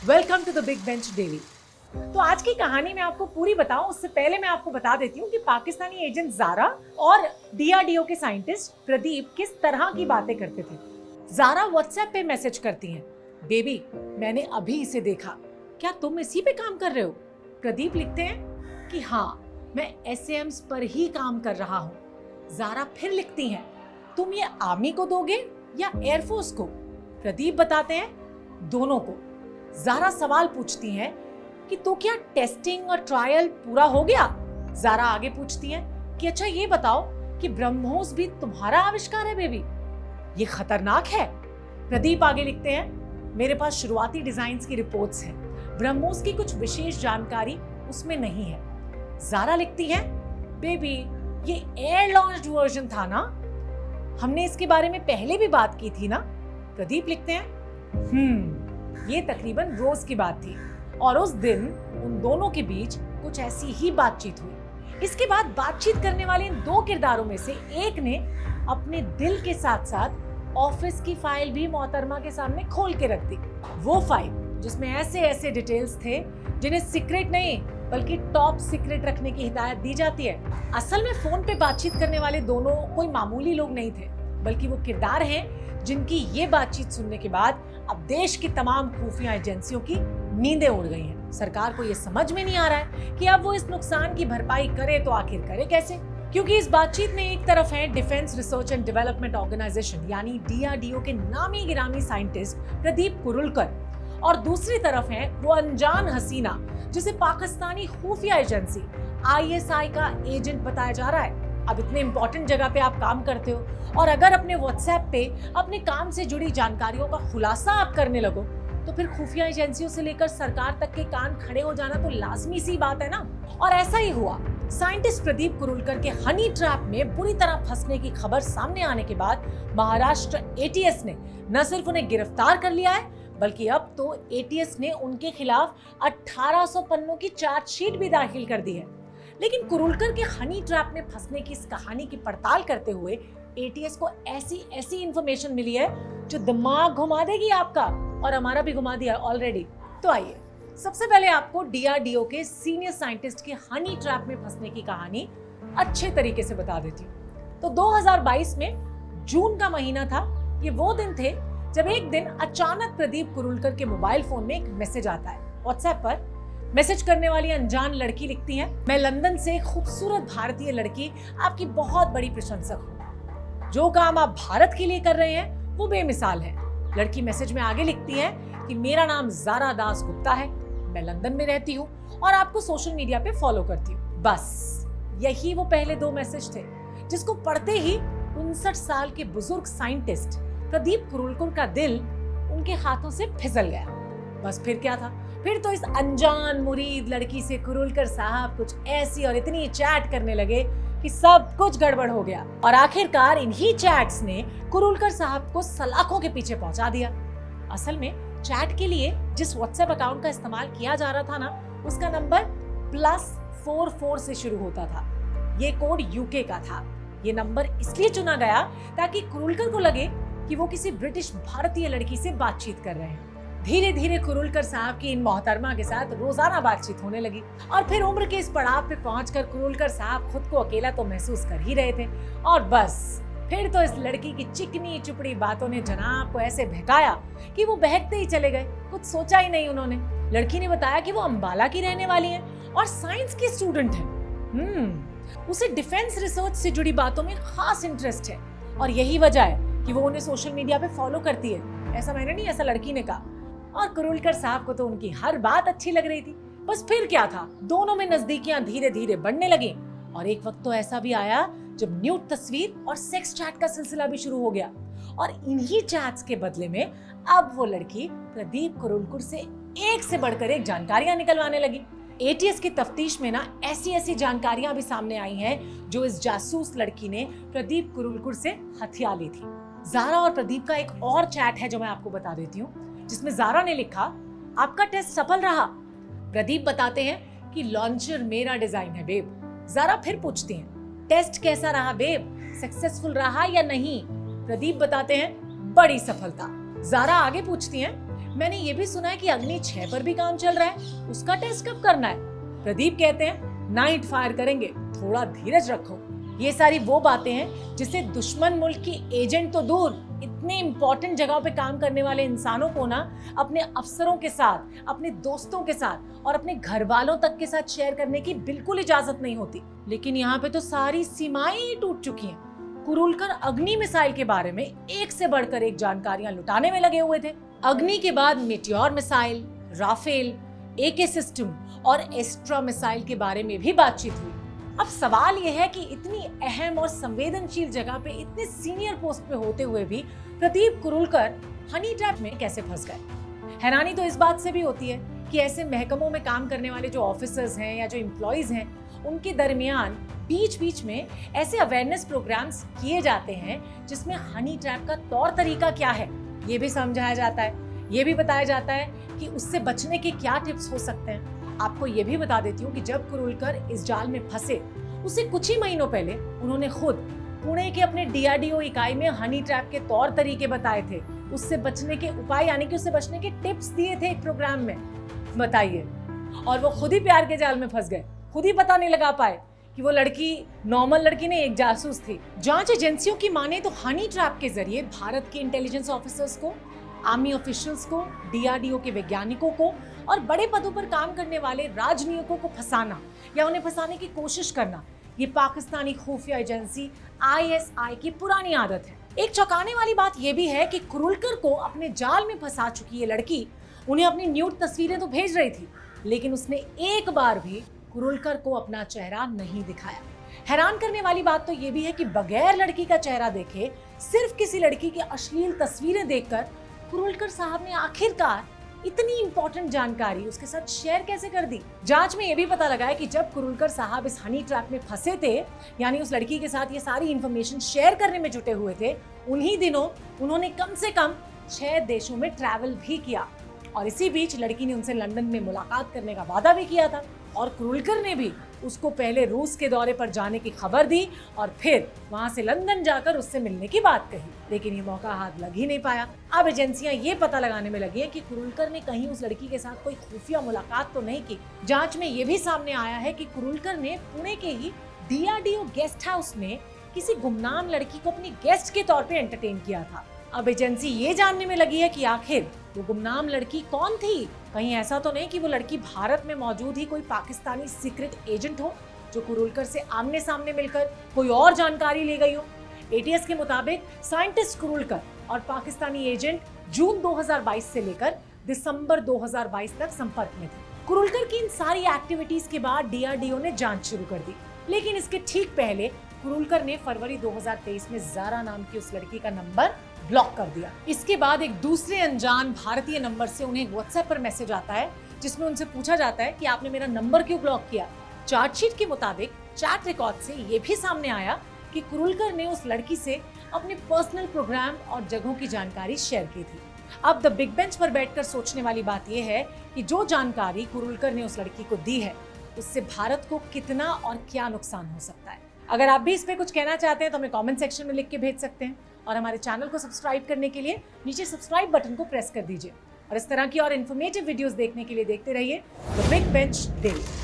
Welcome to the Big Bench Daily. तो आज की कहानी मैं आपको पूरी बताऊं उससे पहले मैं आपको बता देती हूँ कि पाकिस्तानी एजेंट जारा और डीआरडीओ के साइंटिस्ट प्रदीप किस तरह की बातें करते थे। जारा व्हाट्सएप पे मैसेज करती हैं, बेबी मैंने अभी इसे देखा, क्या तुम इसी पे काम कर रहे हो? प्रदीप लिखते हैं कि हाँ, मैं एसएम्स पर ही काम कर रहा हूँ। जारा फिर लिखती हैं, तुम ये आर्मी को दोगे या एयरफोर्स को? प्रदीप बताते हैं, दोनों को। जारा सवाल पूछती हैं कि तो क्या टेस्टिंग और ट्रायल पूरा हो गया? जारा आगे पूछती हैं कि अच्छा ये बताओ कि ब्रह्मोस भी तुम्हारा आविष्कार है बेबी? ये खतरनाक है। प्रदीप आगे लिखते हैं, मेरे पास शुरुआती डिजाइन्स की रिपोर्ट्स हैं, ब्रह्मोस की कुछ विशेष जानकारी उसमें नहीं है। जारा लिखती है, बेबी ये एयर लॉन्च्ड वर्जन था ना, हमने इसके बारे में पहले भी बात की थी ना? प्रदीप लिखते हैं, ये तकरीबन रोज की बात थी और उस दिन उन दोनों के बीच कुछ ऐसी ही बातचीत हुई। इसके बाद बातचीत करने वाले इन दो किरदारों में से एक ने अपने दिल के साथ साथ ऑफिस की फाइल भी मोहतरमा के सामने खोल के रख दी। वो फाइल जिसमें ऐसे ऐसे डिटेल्स थे जिन्हें सीक्रेट नहीं बल्कि टॉप सीक्रेट रखने की हिदायत दी जाती है। असल में फोन पे बातचीत करने वाले दोनों कोई मामूली लोग नहीं थे, बल्कि वो किरदार हैं जिनकी ये बातचीत सुनने के बाद अब देश की तमाम खुफिया एजेंसियों की नींदें उड़ गई हैं। सरकार को ये समझ में नहीं आ रहा है कि अब वो इस नुकसान की भरपाई करे तो आखिर करे कैसे, क्योंकि इस बातचीत में एक तरफ है defence research and development organisation यानी डीआरडीओ के नामी गिरामी साइंटिस्ट प्रदीप कुरुलकर, और दूसरी तरफ है वो अनजान हसीना जिसे पाकिस्तानी खुफिया एजेंसी आईएसआई का एजेंट बताया जा रहा है। अब इतने इंपॉर्टेंट जगह पे आप काम करते हो और अगर अपने व्हाट्सएप पे अपने काम से जुड़ी जानकारियों का खुलासा आप करने लगो तो फिर खुफिया एजेंसियों से लेकर सरकार तक के कान खड़े हो जाना तो लाजमी सी बात है ना। और ऐसा ही हुआ। साइंटिस्ट प्रदीप कुरुलकर के हनी ट्रैप में बुरी तरह फंसने की खबर सामने आने के बाद महाराष्ट्र एटीएस ने न सिर्फ उन्हें गिरफ्तार कर लिया है बल्कि अब तो एटीएस ने उनके खिलाफ 1800 पन्नों की चार्जशीट भी दाखिल कर दी है। लेकिन कुरुलकर के हनी ट्रैप में फंसने की इस कहानी की पड़ताल करते हुए एटीएस को ऐसी इंफॉर्मेशन मिली है जो दिमाग घुमा देगी आपका, और हमारा भी घुमा दिया ऑलरेडी। तो आइए सबसे पहले आपको डीआरडीओ के सीनियर साइंटिस्ट के हनी ट्रैप में फंसने की कहानी अच्छे तरीके से बता देती हूँ। तो 2022 में जून का महीना था। ये वो दिन थे जब एक दिन अचानक प्रदीप कुरुलकर के मोबाइल फोन में एक मैसेज आता है। व्हाट्सएप पर मैसेज करने वाली अनजान लड़की लिखती है, मैं लंदन से खूबसूरत भारतीय लड़की आपकी बहुत बड़ी प्रशंसक हूँ। जो काम आप भारत के लिए कर रहे हैं वो बेमिसाल है। लड़की मैसेज में आगे लिखती है कि मेरा नाम जारा दास गुप्ता है, मैं लंदन में रहती हूँ और आपको सोशल मीडिया पे फॉलो करती हूँ। बस यही वो पहले दो मैसेज थे जिसको पढ़ते ही 59 साल के बुजुर्ग साइंटिस्ट प्रदीप कुरुलकर का दिल उनके हाथों से फिसल गया। बस फिर क्या था, फिर तो इस अनजान मुरीद लड़की से कुरुलकर साहब कुछ ऐसी और इतनी चैट करने लगे कि सब कुछ गड़बड़ हो गया। और आखिरकार इन्हीं चैट्स ने कुरुलकर साहब को सलाखों के पीछे पहुंचा दिया। असल में चैट के लिए जिस व्हाट्सएप अकाउंट का इस्तेमाल किया जा रहा था ना, उसका नंबर +44 से शुरू होता था। ये कोड यूके का था। ये नंबर इसलिए चुना गया ताकि कुरुलकर को लगे कि वो किसी ब्रिटिश भारतीय लड़की से बातचीत कर रहे हैं। धीरे धीरे कुरुलकर साहब की इन मोहतरमा के साथ रोजाना बातचीत होने लगी और फिर उम्र के इस पड़ाव पे पहुंचकर कुरुलकर साहब खुद को अकेला तो महसूस कर ही रहे थे। और बस फिर तो इस लड़की की चिकनी चुपड़ी बातों ने जनाब को ऐसे बहकाया कि वो बहकते ही चले गए। कुछ सोचा ही नहीं उन्होंने। लड़की ने बताया कि वो अंबाला की रहने वाली है और साइंस की स्टूडेंट है। उसे डिफेंस रिसर्च से जुड़ी बातों में खास इंटरेस्ट है और यही वजह है कि वो उन्हें सोशल मीडिया पे फॉलो करती है। ऐसा मैंने नहीं, ऐसा लड़की ने कहा। और कुरुलकर साहब को तो उनकी हर बात अच्छी लग रही थी। बस फिर क्या था, दोनों में नजदीकियां धीरे धीरे बढ़ने लगी और एक वक्त तो ऐसा भी आया जब न्यूड तस्वीर और सेक्स चैट का सिलसिला भी शुरू हो गया। और इन्हीं चैट्स के बदले में अब वो लड़की प्रदीप कुरुलकर से एक से बढ़कर एक जानकारियां निकलवाने लगी। एटीएस की तफ्तीश में ना ऐसी जानकारियां भी सामने आई हैं जो इस जासूस लड़की ने प्रदीप कुरुलकर से हथिया ली थी। जारा और प्रदीप का एक और चैट है जो मैं आपको बता देती हूँ, जिसमें जारा ने लिखा, आपका टेस्ट सफल रहा। प्रदीप बताते हैं कि लॉन्चर मेरा डिजाइन है बेब। जारा फिर पूछती हैं, टेस्ट कैसा रहा बेब, सक्सेसफुल रहा या नहीं? प्रदीप बताते हैं, बड़ी सफलता। जारा आगे पूछती हैं, मैंने ये भी सुना है कि अग्नि 6 पर भी काम चल रहा है, उसका टेस्ट कब करना है? प्रदीप कहते हैं नाइट फायर करेंगे, थोड़ा धीरज रखो। ये सारी वो बातें हैं जिससे दुश्मन मुल्क की एजेंट तो दूर, इतने इंपॉर्टेंट जगहों पे काम करने वाले इंसानों को ना अपने अफसरों के साथ, अपने दोस्तों के साथ और अपने घर वालों तक के साथ शेयर करने की बिल्कुल इजाजत नहीं होती। लेकिन यहाँ पे तो सारी सीमाएं ही टूट चुकी हैं। कुरुलकर अग्नि मिसाइल के बारे में एक से बढ़कर एक जानकारियां लुटाने में लगे हुए थे। अग्नि के बाद meteor missile, Rafale, AK system और एस्ट्रा मिसाइल के बारे में भी बातचीत हुई। अब सवाल यह है कि इतनी अहम और संवेदनशील जगह पे इतने सीनियर पोस्ट पे होते हुए भी प्रदीप कुरुलकर हनी ट्रैप में कैसे फंस गए। हैरानी तो इस बात से भी होती है कि ऐसे महकमों में काम करने वाले जो ऑफिसर्स हैं या जो एम्प्लॉइज हैं, उनके दरमियान बीच बीच में ऐसे अवेयरनेस प्रोग्राम्स किए जाते हैं जिसमें हनी ट्रैप का तौर तरीका क्या है ये भी समझाया जाता है, ये भी बताया जाता है कि उससे बचने के क्या टिप्स हो सकते हैं। आपको ये भी बता देती हूँ कि जब कुरुलकर इस जाल में फंसे उससे कुछ ही महीनों पहले उन्होंने खुद पुणे के अपने DRDO इकाई में हनी ट्रैप के तौर तरीके बताए थे, उससे बचने के उपाय यानी कि उससे बचने के टिप्स दिए थे एक प्रोग्राम में। बताइए, और वो खुद ही प्यार के जाल में फंस गए, खुद ही पता नहीं लगा पाए कि वो लड़की नॉर्मल लड़की नहीं, एक जासूस थी। जांच एजेंसियों की माने तो हनी ट्रैप के जरिए भारत के इंटेलिजेंस ऑफिसर्स को, आर्मी ऑफिशियल्स को, DRDO के वैज्ञानिकों को और बड़े पदों पर काम करने वाले राजनयिकों को फंसाना या उन्हें फंसाने की कोशिश करना, ये पाकिस्तानी खुफिया एजेंसी ISI की पुरानी आदत है। एक चौंकाने वाली बात यह भी है कि कुरुलकर को अपने जाल में फंसा चुकी ये लड़की उन्हें अपनी न्यूड तस्वीरें तो भेज रही थी, लेकिन उसने एक बार भी कुरुलकर को अपना चेहरा नहीं दिखाया। हैरान करने वाली बात तो ये भी है कि बगैर लड़की का चेहरा देखे, सिर्फ किसी लड़की की अश्लील तस्वीरें देखकर कुरुलकर साहब ने आखिरकार इतनी इंपॉर्टेंट जानकारी उसके साथ शेयर कैसे कर दी। जांच में यह भी पता लगा है कि जब कुरुलकर साहब इस हनी ट्रैप में फंसे थे, यानी उस लड़की के साथ ये सारी इंफॉर्मेशन शेयर करने में जुटे हुए थे, उन्हीं दिनों उन्होंने कम से कम 6 देशों में ट्रैवल भी किया और इसी बीच लड़की ने उनसे लंदन में मुलाकात करने का वादा भी किया था और कुरुलकर ने भी उसको पहले रूस के दौरे पर जाने की खबर दी और फिर वहां से लंदन जाकर उससे मिलने की बात कही, लेकिन ये मौका हाथ लग ही नहीं पाया। अब एजेंसियां ये पता लगाने में लगी है कि कुरुलकर ने कहीं उस लड़की के साथ कोई खुफिया मुलाकात तो नहीं की। जांच में ये भी सामने आया है कि कुरुलकर ने पुणे के ही DRDO गेस्ट हाउस में किसी गुमनाम लड़की को अपनी गेस्ट के तौर पे एंटरटेन किया था। अब एजेंसी ये जानने में लगी है कि आखिर वो गुमनाम लड़की कौन थी। कहीं ऐसा तो नहीं कि वो लड़की भारत में मौजूद ही कोई पाकिस्तानी सीक्रेट एजेंट हो जो कुरुलकर से आमने सामने मिलकर कोई और जानकारी ले गई हो। ATS के मुताबिक साइंटिस्ट कुरुलकर और पाकिस्तानी एजेंट जून 2022 से लेकर दिसंबर 2022 तक संपर्क में थे। कुरुलकर की इन सारी एक्टिविटीज के बाद DRDO ने जांच शुरू कर दी, लेकिन इसके ठीक पहले कुरुलकर ने फरवरी 2023 में जारा नाम की उस लड़की का नंबर ब्लॉक कर दिया। इसके बाद एक दूसरे अनजान भारतीय नंबर से उन्हें WhatsApp पर मैसेज आता है जिसमें उनसे पूछा जाता है कि आपने मेरा नंबर क्यों ब्लॉक किया। चार्जशीट के मुताबिक चैट रिकॉर्ड से ये भी सामने आया कि कुरुलकर ने उस लड़की से अपने पर्सनल प्रोग्राम और जगहों की जानकारी शेयर की थी। अब द बिग बेंच पर बैठकर सोचने वाली बात यह है कि जो जानकारी कुरुलकर ने उस लड़की को दी है उससे भारत को कितना और क्या नुकसान हो सकता है। अगर आप भी इस पे कुछ कहना चाहते हैं तो हमें कमेंट सेक्शन में लिख के भेज सकते हैं और हमारे चैनल को सब्सक्राइब करने के लिए नीचे सब्सक्राइब बटन को प्रेस कर दीजिए और इस तरह की और इन्फॉर्मेटिव वीडियोस देखने के लिए देखते रहिए द बिग बेंच डेली।